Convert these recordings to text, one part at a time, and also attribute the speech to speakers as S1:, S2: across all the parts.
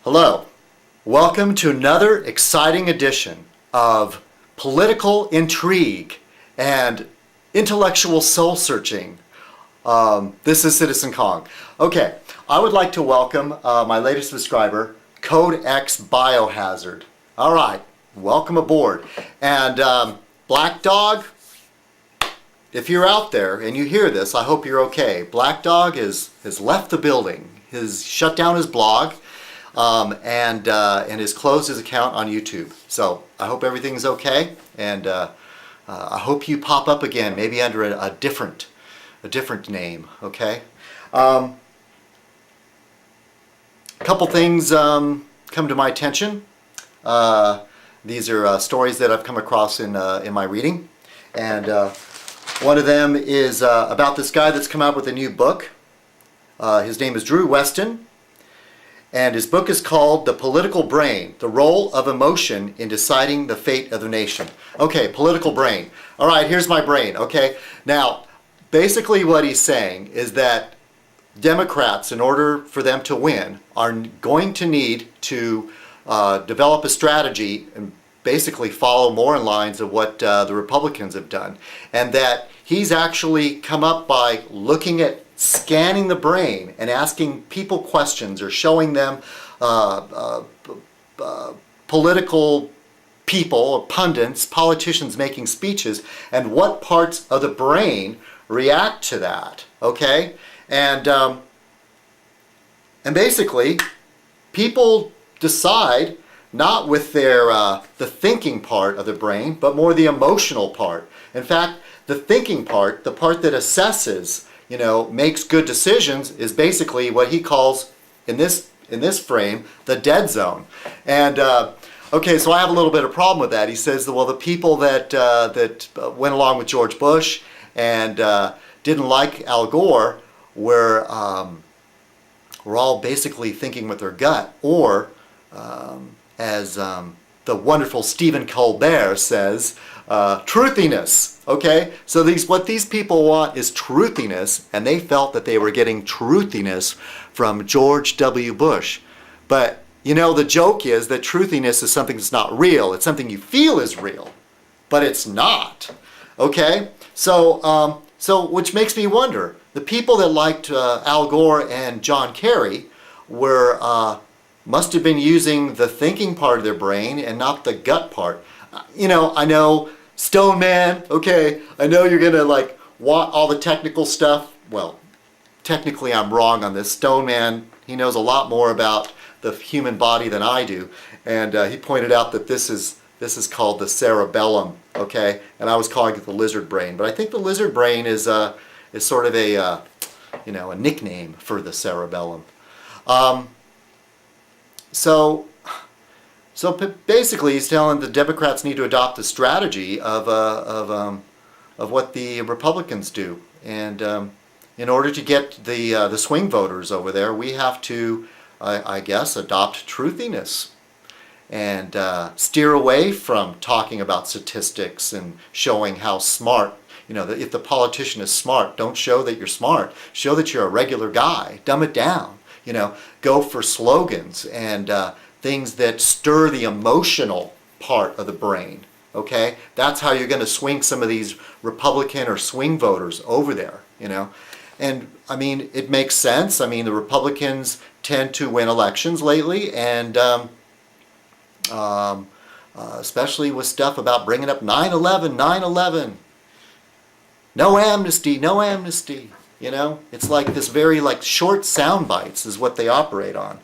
S1: Hello. Welcome to another exciting edition of political intrigue and intellectual soul searching. This is Citizenkong. Okay, I would like to welcome my latest subscriber, Code X Biohazard. All right, welcome aboard. And Black Dog, if you're out there and you hear this, I hope you're okay. Black Dog has left the building. He's shut down his blog. And has closed his account on YouTube. So I hope everything's okay, and I hope you pop up again, maybe under a different name. Okay. A couple things come to my attention. These are stories that I've come across in my reading, and one of them is about this guy that's come out with a new book. His name is Drew Weston. And his book is called The Political Brain, The Role of Emotion in Deciding the Fate of the Nation. Okay, political brain. All right, here's my brain, okay? Now, basically what he's saying is that Democrats, in order for them to win, are going to need to develop a strategy and basically follow more in lines of what the Republicans have done. And that he's actually come up by looking at scanning the brain and asking people questions or showing them political people or pundits, politicians making speeches, and what parts of the brain react to that, okay? And basically, people decide not with their the thinking part of the brain, but more the emotional part. In fact, the thinking part, the part that assesses, makes good decisions, is basically what he calls, in this frame, the dead zone. And okay, so I have a little bit of problem with that. He says that, well, the people that went along with George Bush and didn't like Al Gore were all basically thinking with their gut, or as the wonderful Stephen Colbert says, truthiness. Okay, so what these people want is truthiness, and they felt that they were getting truthiness from George W. Bush. But the joke is that truthiness is something that's not real. It's something you feel is real, but it's not. Okay, so which makes me wonder, the people that liked Al Gore and John Kerry must have been using the thinking part of their brain and not the gut part. I know, Stone Man, okay, I know you're gonna want all the technical stuff. Well, technically I'm wrong on this. Stone Man, he knows a lot more about the human body than I do, and he pointed out that this is called the cerebellum, okay, and I was calling it the lizard brain, but I think the lizard brain is sort of a nickname for the cerebellum. So basically, he's telling the Democrats need to adopt the strategy of what the Republicans do, and in order to get the swing voters over there, we have to, I guess, adopt truthiness and steer away from talking about statistics and showing how smart. If the politician is smart, don't show that you're smart. Show that you're a regular guy. Dumb it down. Go for slogans and things that stir the emotional part of the brain, okay? That's how you're going to swing some of these Republican or swing voters over there, And, I mean, it makes sense. I mean, the Republicans tend to win elections lately, and especially with stuff about bringing up 9/11, 9/11. No amnesty, no amnesty, It's like this very, short sound bites is what they operate on.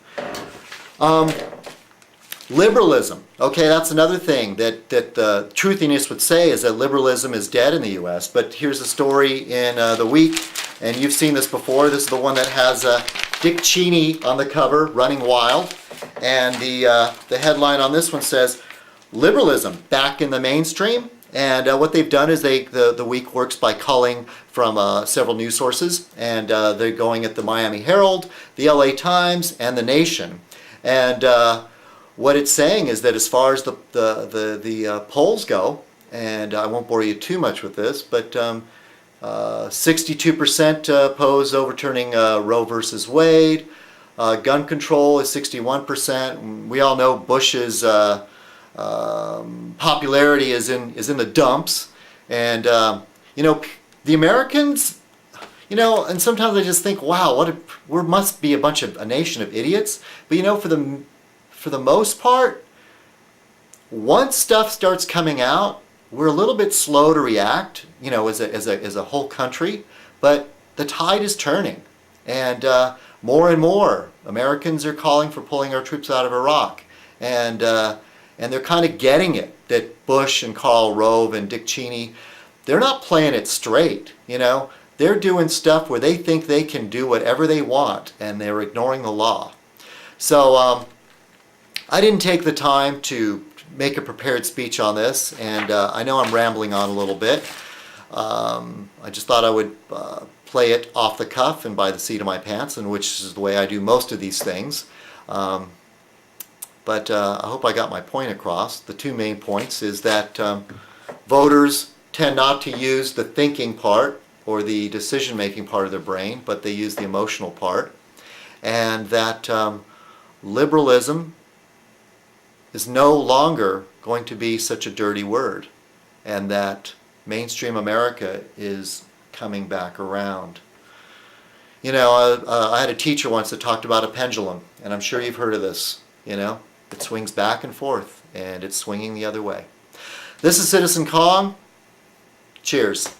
S1: Liberalism. Okay, that's another thing that the truthiness would say, is that liberalism is dead in the U.S. But here's a story in The Week, and you've seen this before. This is the one that has Dick Cheney on the cover, running wild. And the headline on this one says, "Liberalism back in the mainstream." And what they've done is the Week works by culling from several news sources, and they're going at the Miami Herald, the LA Times, and the Nation. And what it's saying is that as far as the polls go, and I won't bore you too much with this, but 62% oppose overturning Roe versus Wade, Gun control is 61%. We all know Bush's popularity is in the dumps. And, the Americans, and sometimes I just think, wow, we must be a nation of idiots. But, for the most part, once stuff starts coming out, we're a little bit slow to react, as a whole country. But the tide is turning. And more Americans are calling for pulling our troops out of Iraq. And they're kind of getting it that Bush and Karl Rove and Dick Cheney, they're not playing it straight. They're doing stuff where they think they can do whatever they want, and they're ignoring the law. So I didn't take the time to make a prepared speech on this, and I know I'm rambling on a little bit. I just thought I would play it off the cuff and by the seat of my pants, and which is the way I do most of these things. But I hope I got my point across. The two main points is that voters tend not to use the thinking part or the decision-making part of their brain, but they use the emotional part. And that liberalism is no longer going to be such a dirty word, and that mainstream America is coming back around. I had a teacher once that talked about a pendulum, and I'm sure you've heard of this. It swings back and forth, and it's swinging the other way. This is Citizenkong. Cheers.